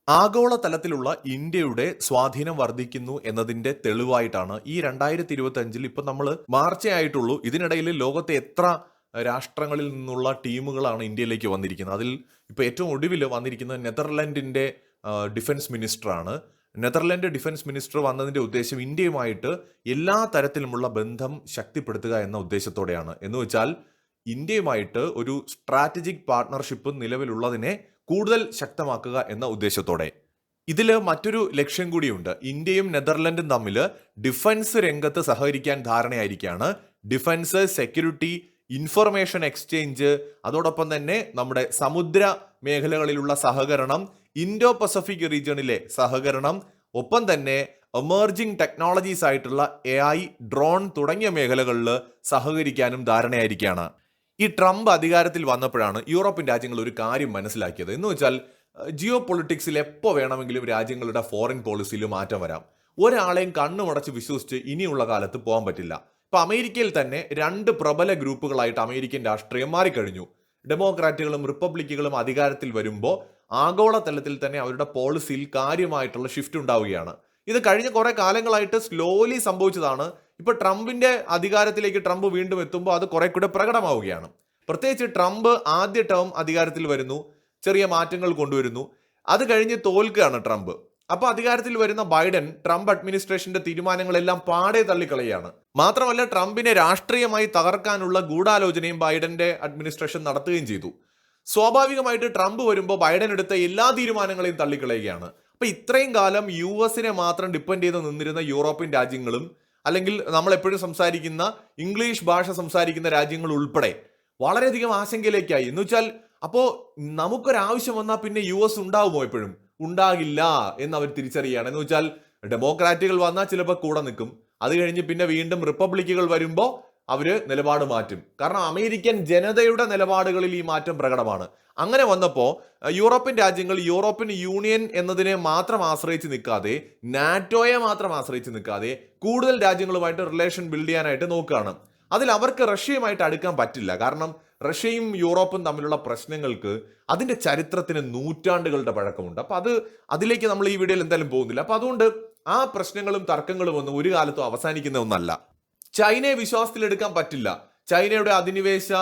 ആഗോളതലത്തിലുള്ള ഇന്ത്യയുടെ സ്വാധീനം വർദ്ധിക്കുന്നു എന്നതിന്റെ തെളിവായിട്ടാണ് ഈ 2025 ഇപ്പൊ നമ്മൾ മാർച്ചേ ആയിട്ടുള്ളൂ. ഇതിനിടയിൽ ലോകത്തെ എത്ര രാഷ്ട്രങ്ങളിൽ നിന്നുള്ള ടീമുകളാണ് ഇന്ത്യയിലേക്ക് വന്നിരിക്കുന്നത്. അതിൽ ഇപ്പൊ ഏറ്റവും ഒടുവിൽ വന്നിരിക്കുന്നത് നെതർലൻഡിന്റെ ഡിഫൻസ് മിനിസ്റ്ററാണ്. നെതർലൻഡ് ഡിഫൻസ് മിനിസ്റ്റർ വന്നതിന്റെ ഉദ്ദേശം ഇന്ത്യയുമായിട്ട് എല്ലാ തരത്തിലുമുള്ള ബന്ധം ശക്തിപ്പെടുത്തുക എന്ന ഉദ്ദേശത്തോടെയാണ്. എന്ന് വെച്ചാൽ ഇന്ത്യയുമായിട്ട് ഒരു സ്ട്രാറ്റജിക് പാർട്ട്ണർഷിപ്പ് നിലവിലുള്ളതിനെ കൂടുതൽ ശക്തമാക്കുക എന്ന ഉദ്ദേശത്തോടെ. ഇതിൽ മറ്റൊരു ലക്ഷ്യം കൂടിയുണ്ട്. ഇന്ത്യയും നെതർലൻഡും തമ്മിൽ ഡിഫൻസ് രംഗത്ത് സഹകരിക്കാൻ ധാരണയായിരിക്കുകയാണ്. ഡിഫൻസ്, സെക്യൂരിറ്റി, ഇൻഫർമേഷൻ എക്സ്ചേഞ്ച്, അതോടൊപ്പം തന്നെ നമ്മുടെ സമുദ്ര മേഖലകളിലുള്ള സഹകരണം, ഇൻഡോ പസഫിക് റീജിയണിലെ സഹകരണം, ഒപ്പം തന്നെ എമർജിംഗ് ടെക്നോളജീസ് ആയിട്ടുള്ള AI, ഡ്രോൺ തുടങ്ങിയ മേഖലകളിൽ സഹകരിക്കാനും ധാരണയായിരിക്കുകയാണ്. ഈ ട്രംപ് അധികാരത്തിൽ വന്നപ്പോഴാണ് യൂറോപ്യൻ രാജ്യങ്ങൾ ഒരു കാര്യം മനസ്സിലാക്കിയത്. എന്ന് വെച്ചാൽ ജിയോ പൊളിറ്റിക്സിൽ എപ്പോൾ വേണമെങ്കിലും രാജ്യങ്ങളുടെ ഫോറിൻ പോളിസിയിൽ മാറ്റം വരാം. ഒരാളെയും കണ്ണുമടച്ച് വിശ്വസിച്ച് ഇനിയുള്ള കാലത്ത് പോകാൻ പറ്റില്ല. ഇപ്പൊ അമേരിക്കയിൽ തന്നെ രണ്ട് പ്രബല ഗ്രൂപ്പുകളായിട്ട് അമേരിക്കൻ രാഷ്ട്രീയം മാറിക്കഴിഞ്ഞു. ഡെമോക്രാറ്റുകളും റിപ്പബ്ലിക്കുകളും അധികാരത്തിൽ വരുമ്പോൾ ആഗോളതലത്തിൽ തന്നെ അവരുടെ പോളിസിയിൽ കാര്യമായിട്ടുള്ള ഷിഫ്റ്റ് ഉണ്ടാവുകയാണ്. ഇത് കഴിഞ്ഞ കുറെ കാലങ്ങളായിട്ട് സ്ലോലി സംഭവിച്ചതാണ്. ഇപ്പൊ ട്രംപിന്റെ അധികാരത്തിലേക്ക് ട്രംപ് വീണ്ടും എത്തുമ്പോൾ അത് കുറെ കൂടെ പ്രകടമാവുകയാണ്. പ്രത്യേകിച്ച് ട്രംപ് ആദ്യ ടേം അധികാരത്തിൽ വരുന്നു, ചെറിയ മാറ്റങ്ങൾ കൊണ്ടുവരുന്നു, അത് കഴിഞ്ഞ് തോൽക്കുകയാണ് ട്രംപ്. അപ്പൊ അധികാരത്തിൽ വരുന്ന ബൈഡൻ ട്രംപ് അഡ്മിനിസ്ട്രേഷന്റെ തീരുമാനങ്ങളെല്ലാം പാടെ തള്ളിക്കളയാണ്. മാത്രമല്ല ട്രംപിനെ രാഷ്ട്രീയമായി തകർക്കാനുള്ള ഗൂഢാലോചനയും ബൈഡന്റെ അഡ്മിനിസ്ട്രേഷൻ നടത്തുകയും ചെയ്തു. സ്വാഭാവികമായിട്ട് ട്രംപ് വരുമ്പോൾ ബൈഡൻ എടുത്ത എല്ലാ തീരുമാനങ്ങളെയും തള്ളിക്കളയുകയാണ്. അപ്പൊ ഇത്രയും കാലം US മാത്രം ഡിപ്പെൻഡ് ചെയ്ത് നിന്നിരുന്ന യൂറോപ്യൻ രാജ്യങ്ങളും, അല്ലെങ്കിൽ നമ്മൾ എപ്പോഴും സംസാരിക്കുന്ന ഇംഗ്ലീഷ് ഭാഷ സംസാരിക്കുന്ന രാജ്യങ്ങൾ ഉൾപ്പെടെ വളരെയധികം ആശങ്കയിലേക്കായി. എന്ന് വെച്ചാൽ അപ്പോ നമുക്കൊരാവശ്യം വന്നാൽ പിന്നെ US ഉണ്ടാവുമോ? എപ്പോഴും ഉണ്ടാകില്ല എന്ന് അവർ തിരിച്ചറിയുകയാണ്. എന്ന് വെച്ചാൽ ഡെമോക്രാറ്റുകൾ വന്നാൽ ചിലപ്പോൾ കൂടെ നിൽക്കും, അത് കഴിഞ്ഞ് പിന്നെ വീണ്ടും റിപ്പബ്ലിക്കുകൾ വരുമ്പോൾ അവര് നിലപാട് മാറ്റും. കാരണം അമേരിക്കൻ ജനതയുടെ നിലപാടുകളിൽ ഈ മാറ്റം പ്രകടമാണ്. അങ്ങനെ വന്നപ്പോൾ യൂറോപ്യൻ രാജ്യങ്ങൾ യൂറോപ്യൻ യൂണിയൻ എന്നതിനെ മാത്രം ആശ്രയിച്ച് നിൽക്കാതെ, നാറ്റോയെ മാത്രം ആശ്രയിച്ച് നിൽക്കാതെ കൂടുതൽ രാജ്യങ്ങളുമായിട്ട് റിലേഷൻ ബിൽഡ് ചെയ്യാനായിട്ട് നോക്കുകയാണ്. അതിൽ അവർക്ക് റഷ്യയുമായിട്ട് അടുക്കാൻ പറ്റില്ല. കാരണം റഷ്യയും യൂറോപ്പും തമ്മിലുള്ള പ്രശ്നങ്ങൾക്ക് അതിന്റെ ചരിത്രത്തിന് നൂറ്റാണ്ടുകളുടെ പഴക്കമുണ്ട്. അപ്പൊ അതിലേക്ക് നമ്മൾ ഈ വീഡിയോയിൽ എന്തായാലും പോകുന്നില്ല. അപ്പൊ അതുകൊണ്ട് ആ പ്രശ്നങ്ങളും തർക്കങ്ങളും ഒന്നും ഒരു കാലത്തും അവസാനിക്കുന്ന ഒന്നല്ല. ചൈനയെ വിശ്വാസത്തിലെടുക്കാൻ പറ്റില്ല. ചൈനയുടെ അധിനിവേശ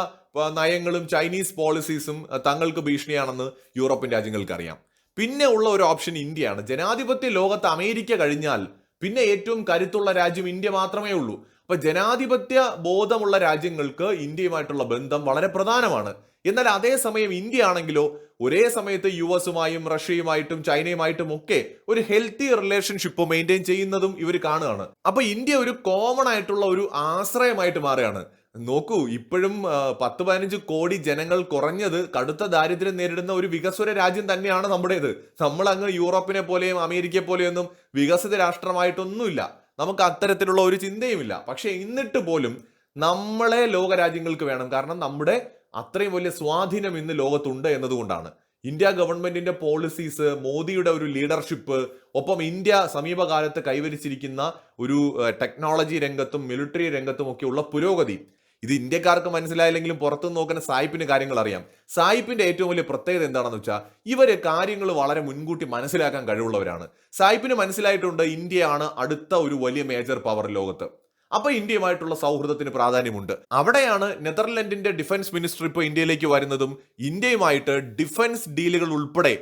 നയങ്ങളും ചൈനീസ് പോളിസീസും തങ്ങൾക്ക് ഭീഷണിയാണെന്ന് യൂറോപ്യൻ രാജ്യങ്ങൾക്ക് അറിയാം. പിന്നെ ഉള്ള ഒരു ഓപ്ഷൻ ഇന്ത്യയാണ്. ജനാധിപത്യ ലോകത്ത് അമേരിക്ക കഴിഞ്ഞാൽ പിന്നെ ഏറ്റവും കരുത്തുള്ള രാജ്യം ഇന്ത്യ മാത്രമേ ഉള്ളൂ. അപ്പൊ ജനാധിപത്യ ബോധമുള്ള രാജ്യങ്ങൾക്ക് ഇന്ത്യയുമായിട്ടുള്ള ബന്ധം വളരെ പ്രധാനമാണ്. എന്നാൽ അതേസമയം ഇന്ത്യ ആണെങ്കിലോ ഒരേ സമയത്ത് US റഷ്യയുമായിട്ടും ചൈനയുമായിട്ടും ഒക്കെ ഒരു ഹെൽത്തി റിലേഷൻഷിപ്പ് മെയിൻറ്റെയിൻ ചെയ്യുന്നതും ഇവർ കാണുകയാണ്. അപ്പൊ ഇന്ത്യ ഒരു കോമൺ ആയിട്ടുള്ള ഒരു ആശ്രയമായിട്ട് മാറുകയാണ്. നോക്കൂ, ഇപ്പോഴും 10-15 കോടി ജനങ്ങൾ കുറഞ്ഞത് കടുത്ത ദാരിദ്ര്യം നേരിടുന്ന ഒരു വികസ്വര രാജ്യം തന്നെയാണ് നമ്മുടേത്. നമ്മൾ അങ്ങ് യൂറോപ്പിനെ പോലെയും അമേരിക്കയെ പോലെയൊന്നും വികസിത രാഷ്ട്രമായിട്ടൊന്നുമില്ല. നമുക്ക് അത്തരത്തിലുള്ള ഒരു ചിന്തയുമില്ല. പക്ഷെ എന്നിട്ട് പോലും നമ്മളെ ലോകരാജ്യങ്ങൾക്ക് വേണം. കാരണം നമ്മുടെ അത്രയും വലിയ സ്വാധീനം ഇന്ന് ലോകത്തുണ്ട് എന്നതുകൊണ്ടാണ്. ഇന്ത്യ ഗവൺമെന്റിന്റെ പോളിസീസ്, മോദിയുടെ ഒരു ലീഡർഷിപ്പ്, ഒപ്പം ഇന്ത്യ സമീപകാലത്ത് കൈവരിച്ചിരിക്കുന്ന ഒരു ടെക്നോളജി രംഗത്തും മിലിറ്ററി രംഗത്തും ഒക്കെയുള്ള പുരോഗതി, ഇത് ഇന്ത്യക്കാർക്ക് മനസ്സിലായില്ലെങ്കിലും പുറത്തുനിന്ന് നോക്കുന്ന സായിപ്പിന് കാര്യങ്ങൾ അറിയാം. സായിപ്പിന്റെ ഏറ്റവും വലിയ പ്രത്യേകത എന്താണെന്ന് വെച്ചാൽ ഇവര് കാര്യങ്ങൾ വളരെ മുൻകൂട്ടി മനസ്സിലാക്കാൻ കഴിവുള്ളവരാണ്. സായിപ്പിന് മനസ്സിലായിട്ടുണ്ട് ഇന്ത്യയാണ് അടുത്ത ഒരു വലിയ മേജർ പവർ ലോകത്ത്. അപ്പൊ ഇന്ത്യയുമായിട്ടുള്ള സൗഹൃദത്തിന് പ്രാധാന്യമുണ്ട്. അവിടെയാണ് നെതർലൻഡിന്റെ ഡിഫൻസ് മിനിസ്റ്റർ ഇപ്പോൾ ഇന്ത്യയിലേക്ക് വരുന്നതും ഇന്ത്യയുമായിട്ട് ഡിഫൻസ് ഡീലുകൾ ഉൾപ്പെടെ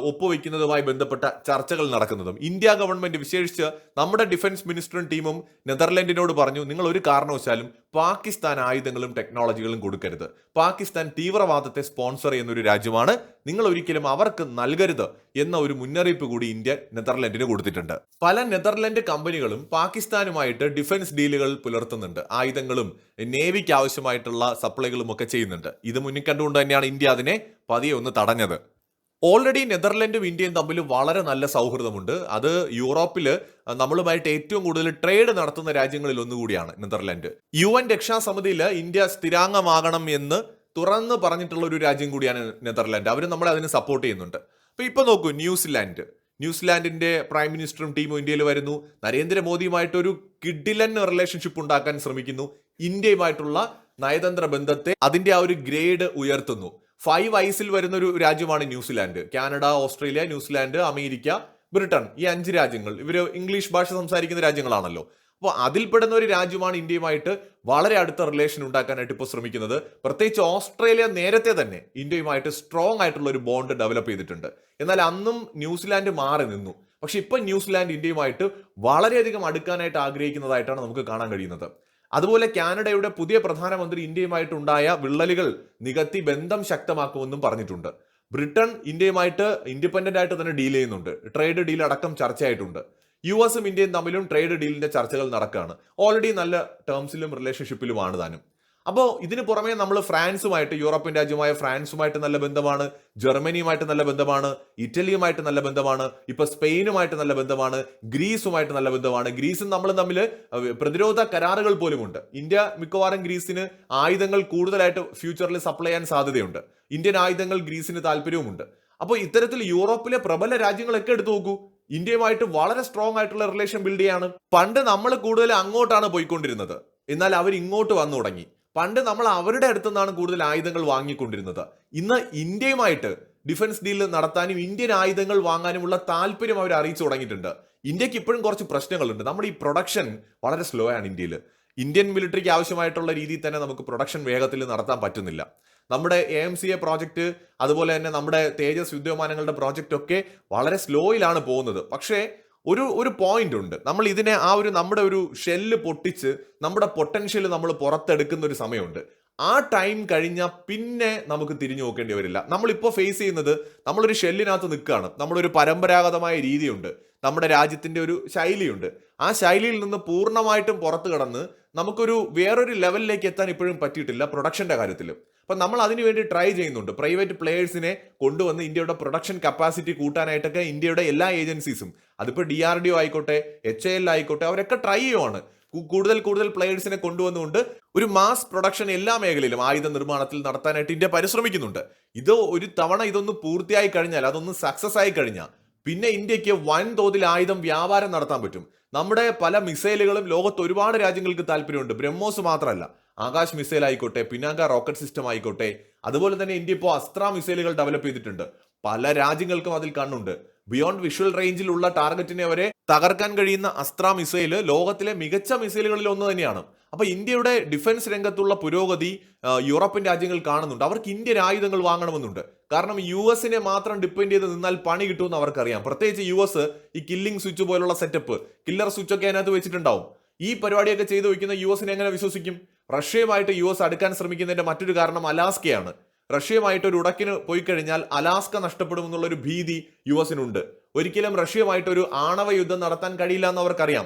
ഒപ്പുവെക്കുന്നതുമായി ബന്ധപ്പെട്ട ചർച്ചകൾ നടക്കുന്നതും. ഇന്ത്യ ഗവൺമെന്റ്, വിശേഷിച്ച് നമ്മുടെ ഡിഫൻസ് മിനിസ്റ്ററും ടീമും നെതർലൻഡിനോട് പറഞ്ഞു, നിങ്ങൾ ഒരു കാരണവശാലും പാകിസ്ഥാൻ ആയുധങ്ങളും ടെക്നോളജികളും കൊടുക്കരുത്. പാകിസ്ഥാൻ തീവ്രവാദത്തെ സ്പോൺസർ ചെയ്യുന്ന ഒരു രാജ്യമാണ്, നിങ്ങൾ ഒരിക്കലും അവർക്ക് നൽകരുത് എന്ന ഒരു മുന്നറിയിപ്പ് കൂടി ഇന്ത്യ നെതർലൻഡിന് കൊടുത്തിട്ടുണ്ട്. പല നെതർലൻഡ് കമ്പനികളും പാകിസ്ഥാനുമായിട്ട് ഡിഫൻസ് ഡീലുകൾ പുലർത്തുന്നുണ്ട്. ആയുധങ്ങളും നേവിക്ക് ആവശ്യമായിട്ടുള്ള സപ്ലൈകളും ഒക്കെ ചെയ്യുന്നുണ്ട്. ഇത് മുന്നിൽ കണ്ടുകൊണ്ട് തന്നെയാണ് ഇന്ത്യ അതിനെ പതിയെ ഒന്ന് തടഞ്ഞത്. ഓൾറെഡി നെതർലൻഡും ഇന്ത്യയും തമ്മിൽ വളരെ നല്ല സൗഹൃദമുണ്ട്. അത് യൂറോപ്പില് നമ്മളുമായിട്ട് ഏറ്റവും കൂടുതൽ ട്രേഡ് നടത്തുന്ന രാജ്യങ്ങളിൽ ഒന്നുകൂടിയാണ് നെതർലൻഡ്. UN രക്ഷാസമിതിയിൽ ഇന്ത്യ സ്ഥിരാംഗമാകണം എന്ന് തുറന്ന് പറഞ്ഞിട്ടുള്ള ഒരു രാജ്യം കൂടിയാണ് നെതർലൻഡ്. അവർ നമ്മളെ അതിന് സപ്പോർട്ട് ചെയ്യുന്നുണ്ട്. അപ്പൊ ഇപ്പൊ നോക്കൂ, ന്യൂസിലാൻഡിന്റെ പ്രൈം മിനിസ്റ്ററും ടീമും ഇന്ത്യയിൽ വരുന്നു. നരേന്ദ്രമോദിയുമായിട്ടൊരു കിഡിലൻ റിലേഷൻഷിപ്പ് ഉണ്ടാക്കാൻ ശ്രമിക്കുന്നു. ഇന്ത്യയുമായിട്ടുള്ള നയതന്ത്ര ബന്ധത്തെ, അതിന്റെ ആ ഒരു ഗ്രേഡ് ഉയർത്തുന്നു. ഫൈവ് ഐസിൽ വരുന്ന ഒരു രാജ്യമാണ് New Zealand. Canada, Australia, New Zealand, America, Britain, ഈ 5 രാജ്യങ്ങൾ ഇവര് ഇംഗ്ലീഷ് ഭാഷ സംസാരിക്കുന്ന രാജ്യങ്ങളാണല്ലോ. അപ്പോൾ അതിൽപ്പെടുന്ന ഒരു രാജ്യമാണ് ഇന്ത്യയുമായിട്ട് വളരെ അടുത്ത റിലേഷൻ ഉണ്ടാക്കാനായിട്ട് ഇപ്പോൾ ശ്രമിക്കുന്നത്. പ്രത്യേകിച്ച് ഓസ്ട്രേലിയ നേരത്തെ തന്നെ ഇന്ത്യയുമായിട്ട് സ്ട്രോങ് ആയിട്ടുള്ള ഒരു ബോണ്ട് ഡെവലപ്പ് ചെയ്തിട്ടുണ്ട്. എന്നാൽ അന്നും ന്യൂസിലാൻഡ് മാറി നിന്നു. പക്ഷെ ഇപ്പൊ ന്യൂസിലാൻഡ് ഇന്ത്യയുമായിട്ട് വളരെയധികം അടുക്കാനായിട്ട് ആഗ്രഹിക്കുന്നതായിട്ടാണ് നമുക്ക് കാണാൻ കഴിയുന്നത്. അതുപോലെ കാനഡയുടെ പുതിയ പ്രധാനമന്ത്രി ഇന്ത്യയുമായിട്ടുണ്ടായ വിള്ളലുകൾ നികത്തി ബന്ധം ശക്തമാക്കുമെന്നും പറഞ്ഞിട്ടുണ്ട്. ബ്രിട്ടൻ ഇന്ത്യയുമായിട്ട് ഇൻഡിപെൻഡന്റ് ആയിട്ട് തന്നെ ഡീൽ ചെയ്യുന്നുണ്ട്. ട്രേഡ് ഡീൽ അടക്കം ചർച്ചയായിട്ടുണ്ട്. US-ഉം ഇന്ത്യയും തമ്മിലും ട്രേഡ് ഡീലിന്റെ ചർച്ചകൾ നടക്കുകയാണ്. ഓൾറെഡി നല്ല ടേംസിലും റിലേഷൻഷിപ്പിലുമാണ് താനും. അപ്പോൾ ഇതിന് പുറമെ നമ്മൾ ഫ്രാൻസുമായിട്ട്, യൂറോപ്യൻ രാജ്യമായ ഫ്രാൻസുമായിട്ട് നല്ല ബന്ധമാണ്, ജർമ്മനിയുമായിട്ട് നല്ല ബന്ധമാണ്, ഇറ്റലിയുമായിട്ട് നല്ല ബന്ധമാണ്, ഇപ്പൊ സ്പെയിനുമായിട്ട് നല്ല ബന്ധമാണ്, ഗ്രീസുമായിട്ട് നല്ല ബന്ധമാണ്. ഗ്രീസും നമ്മളും തമ്മിൽ പ്രതിരോധ കരാറുകൾ പോലുമുണ്ട്. ഇന്ത്യ മിക്കവാറും ഗ്രീസിന് ആയുധങ്ങൾ കൂടുതലായിട്ട് ഫ്യൂച്ചറിൽ സപ്ലൈ ചെയ്യാൻ സാധ്യതയുണ്ട്. ഇന്ത്യൻ ആയുധങ്ങൾ ഗ്രീസിന് താല്പര്യവുമുണ്ട്. അപ്പോൾ ഇത്തരത്തിൽ യൂറോപ്പിലെ പ്രബല രാജ്യങ്ങളൊക്കെ എടുത്തു നോക്കൂ, ഇന്ത്യയുമായിട്ട് വളരെ സ്ട്രോങ് ആയിട്ടുള്ള റിലേഷൻ ബിൽഡ് ചെയ്യാണ്. പണ്ട് നമ്മൾ കൂടുതൽ അങ്ങോട്ടാണ് പോയിക്കൊണ്ടിരുന്നത്, എന്നാൽ അവർ ഇങ്ങോട്ട് വന്നു തുടങ്ങി. പണ്ട് നമ്മൾ അവരുടെ അടുത്തു നിന്നാണ് കൂടുതൽ ആയുധങ്ങൾ വാങ്ങിക്കൊണ്ടിരുന്നത്. ഇന്ന് ഇന്ത്യയുമായിട്ട് ഡിഫൻസ് ഡീൽ നടത്താനും ഇന്ത്യൻ ആയുധങ്ങൾ വാങ്ങാനുമുള്ള താല്പര്യം അവർ അറിയിച്ചു തുടങ്ങിയിട്ടുണ്ട്. ഇന്ത്യക്ക് ഇപ്പോഴും കുറച്ച് പ്രശ്നങ്ങളുണ്ട്. നമ്മുടെ ഈ പ്രൊഡക്ഷൻ വളരെ സ്ലോ ആണ് ഇന്ത്യയിൽ. ഇന്ത്യൻ മിലിറ്ററിക്ക് ആവശ്യമായിട്ടുള്ള രീതിയിൽ തന്നെ നമുക്ക് പ്രൊഡക്ഷൻ വേഗത്തിൽ നടത്താൻ പറ്റുന്നില്ല. നമ്മുടെ AMCA പ്രോജക്റ്റ്, അതുപോലെ തന്നെ നമ്മുടെ തേജസ് യുദ്ധവിമാനങ്ങളുടെ പ്രോജക്റ്റ് ഒക്കെ വളരെ സ്ലോയിലാണ് പോകുന്നത്. പക്ഷേ ഒരു പോയിന്റ് ഉണ്ട്. നമ്മൾ ഇതിനെ നമ്മുടെ ഒരു ഷെല്ല് പൊട്ടിച്ച് നമ്മുടെ പൊട്ടൻഷ്യൽ നമ്മൾ പുറത്തെടുക്കുന്ന ഒരു സമയമുണ്ട്. ആ ടൈം കഴിഞ്ഞാൽ പിന്നെ നമുക്ക് തിരിഞ്ഞു നോക്കേണ്ടി വരില്ല. നമ്മളിപ്പോൾ ഫേസ് ചെയ്യുന്നത്, നമ്മളൊരു ഷെല്ലിനകത്ത് നിൽക്കുകയാണ്. നമ്മളൊരു പരമ്പരാഗതമായ രീതിയുണ്ട്, നമ്മുടെ രാജ്യത്തിന്റെ ഒരു ശൈലിയുണ്ട്. ആ ശൈലിയിൽ നിന്ന് പൂർണ്ണമായിട്ടും പുറത്തു കടന്ന് നമുക്കൊരു വേറൊരു ലെവലിലേക്ക് എത്താൻ ഇപ്പോഴും പറ്റിയിട്ടില്ല പ്രൊഡക്ഷന്റെ കാര്യത്തിൽ. അപ്പൊ നമ്മൾ അതിനുവേണ്ടി ട്രൈ ചെയ്യുന്നുണ്ട്. പ്രൈവറ്റ് പ്ലേയേഴ്സിനെ കൊണ്ടുവന്ന് ഇന്ത്യയുടെ പ്രൊഡക്ഷൻ കപ്പാസിറ്റി കൂട്ടാനായിട്ടൊക്കെ ഇന്ത്യയുടെ എല്ലാ ഏജൻസീസും, അതിപ്പോൾ DRDO ആയിക്കോട്ടെ, HAL ആയിക്കോട്ടെ, അവരൊക്കെ ട്രൈ ചെയ്യുവാണ്. കൂടുതൽ പ്ലേയേഴ്സിനെ കൊണ്ടുവന്നുകൊണ്ട് ഒരു മാസ് പ്രൊഡക്ഷൻ എല്ലാ മേഖലയിലും ആയുധ നിർമ്മാണത്തിൽ നടത്താനായിട്ട് ഇന്ത്യ പരിശ്രമിക്കുന്നുണ്ട്. ഒരു തവണ ഇതൊന്ന് പൂർത്തിയായി കഴിഞ്ഞാൽ, അതൊന്ന് സക്സസ് ആയി കഴിഞ്ഞാൽ പിന്നെ ഇന്ത്യക്ക് വൻതോതിൽ ആയുധം വ്യാപാരം നടത്താൻ പറ്റും. നമ്മുടെ പല മിസൈലുകളും ലോകത്ത് ഒരുപാട് രാജ്യങ്ങൾക്ക് താല്പര്യമുണ്ട്. ബ്രഹ്മോസ് മാത്രമല്ല, ആകാശ് മിസൈൽ ആയിക്കോട്ടെ, പിനാക റോക്കറ്റ് സിസ്റ്റം ആയിക്കോട്ടെ, അതുപോലെ തന്നെ ഇന്ത്യ ഇപ്പോൾ അസ്ത്ര മിസൈലുകൾ ഡെവലപ്പ് ചെയ്തിട്ടുണ്ട്. പല രാജ്യങ്ങൾക്കും അതിൽ കണ്ണുണ്ട്. ബിയോണ്ട് വിഷ്വൽ റേഞ്ചിലുള്ള ടാർഗറ്റിനെ വരെ തകർക്കാൻ കഴിയുന്ന അസ്ത്ര മിസൈൽ ലോകത്തിലെ മികച്ച മിസൈലുകളിൽ ഒന്ന് തന്നെയാണ്. അപ്പൊ ഇന്ത്യയുടെ ഡിഫൻസ് രംഗത്തുള്ള പുരോഗതി യൂറോപ്യൻ രാജ്യങ്ങൾ കാണുന്നുണ്ട്. അവർക്ക് ഇന്ത്യൻ ആയുധങ്ങൾ വാങ്ങണമെന്നുണ്ട്. കാരണം US-നെ മാത്രം ഡിപ്പെൻഡ് ചെയ്ത് നിന്നാൽ പണി കിട്ടുമെന്ന് അവർക്കറിയാം. പ്രത്യേകിച്ച് US ഈ കില്ലിംഗ് സ്വിച്ച് പോലുള്ള സെറ്റപ്പ്, കില്ലർ സ്വിച്ച് ഒക്കെ അതിനകത്ത് വെച്ചിട്ടുണ്ടാവും. ഈ പരിപാടിയൊക്കെ ചെയ്തു വയ്ക്കുന്ന US-നെ എങ്ങനെ വിശ്വസിക്കും? റഷ്യയുമായിട്ട് US അടുക്കാൻ ശ്രമിക്കുന്നതിന്റെ മറ്റൊരു കാരണം അലാസ്കയാണ്. റഷ്യയുമായിട്ട് ഒരു ഉടക്കിന് പോയി കഴിഞ്ഞാൽ അലാസ്ക നഷ്ടപ്പെടുമെന്നുള്ളൊരു ഭീതി US-നുണ്ട്. ഒരിക്കലും റഷ്യയുമായിട്ടൊരു ആണവ യുദ്ധം നടത്താൻ കഴിയില്ല എന്ന് അവർക്കറിയാം.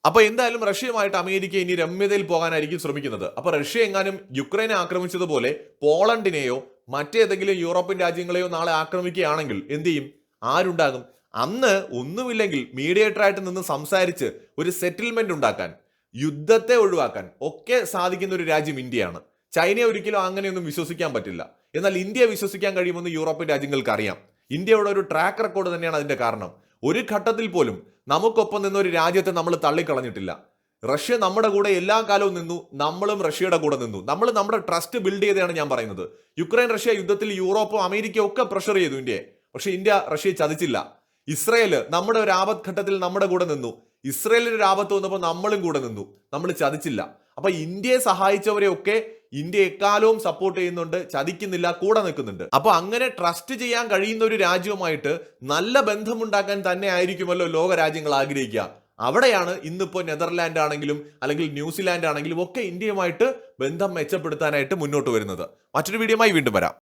അപ്പൊ എന്തായാലും റഷ്യയുമായിട്ട് അമേരിക്ക ഇനി രമ്യതയിൽ പോകാനായിരിക്കും ശ്രമിക്കുന്നത്. അപ്പൊ റഷ്യ എങ്ങാനും യുക്രൈനെ ആക്രമിച്ചതുപോലെ പോളണ്ടിനെയോ മറ്റേതെങ്കിലും യൂറോപ്യൻ രാജ്യങ്ങളെയോ നാളെ ആക്രമിക്കുകയാണെങ്കിൽ എന്ത് ചെയ്യും? ആരുണ്ടാകും? അന്ന് ഒന്നുമില്ലെങ്കിൽ മീഡിയേറ്ററായിട്ട് നിന്ന് സംസാരിച്ച് ഒരു സെറ്റിൽമെന്റ് ഉണ്ടാക്കാൻ, യുദ്ധത്തെ ഒഴിവാക്കാൻ ഒക്കെ സാധിക്കുന്ന ഒരു രാജ്യം ഇന്ത്യയാണ്. ചൈനയെ ഒരിക്കലും അങ്ങനെയൊന്നും വിശ്വസിക്കാൻ പറ്റില്ല. എന്നാൽ ഇന്ത്യയെ വിശ്വസിക്കാൻ കഴിയുമെന്ന് യൂറോപ്യൻ രാജ്യങ്ങൾക്ക് അറിയാം. ഇന്ത്യയുടെ ഒരു ട്രാക്ക് റെക്കോർഡ് തന്നെയാണ് അതിന്റെ കാരണം. ഒരു ഘട്ടത്തിൽ പോലും നമുക്കൊപ്പം നിന്ന ഒരു രാജ്യത്തെ നമ്മൾ തള്ളിക്കളഞ്ഞിട്ടില്ല. റഷ്യ നമ്മുടെ കൂടെ എല്ലാ കാലവും നിന്നു, നമ്മളും റഷ്യയുടെ കൂടെ നിന്നു. നമ്മൾ നമ്മുടെ ട്രസ്റ്റ് ബിൽഡ് ചെയ്തതാണ് ഞാൻ പറയുന്നത്. യുക്രൈൻ റഷ്യ യുദ്ധത്തിൽ യൂറോപ്പും അമേരിക്കയും ഒക്കെ പ്രഷർ ചെയ്തു ഇന്ത്യയെ. പക്ഷെ ഇന്ത്യ റഷ്യയെ ചതിച്ചില്ല. ഇസ്രയേൽ നമ്മുടെ ഒരു ആപത്ത് ഘട്ടത്തിൽ നമ്മുടെ കൂടെ നിന്നു. ഇസ്രയേലിന് ഒരു ആപത്ത് വന്നപ്പോൾ നമ്മളും കൂടെ നിന്നു. നമ്മൾ ചതിച്ചില്ല. അപ്പൊ ഇന്ത്യയെ സഹായിച്ചവരെയൊക്കെ ഇന്ത്യ എക്കാലവും സപ്പോർട്ട് ചെയ്യുന്നുണ്ട്, ചതിക്കുന്നില്ല, കൂടെ നിൽക്കുന്നുണ്ട്. അപ്പൊ അങ്ങനെ ട്രസ്റ്റ് ചെയ്യാൻ കഴിയുന്ന ഒരു രാജ്യവുമായിട്ട് നല്ല ബന്ധമുണ്ടാക്കാൻ തന്നെ ആയിരിക്കുമല്ലോ ലോക രാജ്യങ്ങൾ ആഗ്രഹിക്കുക. അവിടെയാണ് ഇന്നിപ്പോൾ നെതർലാൻഡ് ആണെങ്കിലും അല്ലെങ്കിൽ ന്യൂസിലാൻഡ് ആണെങ്കിലും ഒക്കെ ഇന്ത്യയുമായിട്ട് ബന്ധം മെച്ചപ്പെടുത്താനായിട്ട് മുന്നോട്ട് വരുന്നത്. മറ്റൊരു വീഡിയോയുമായി വീണ്ടും വരാം.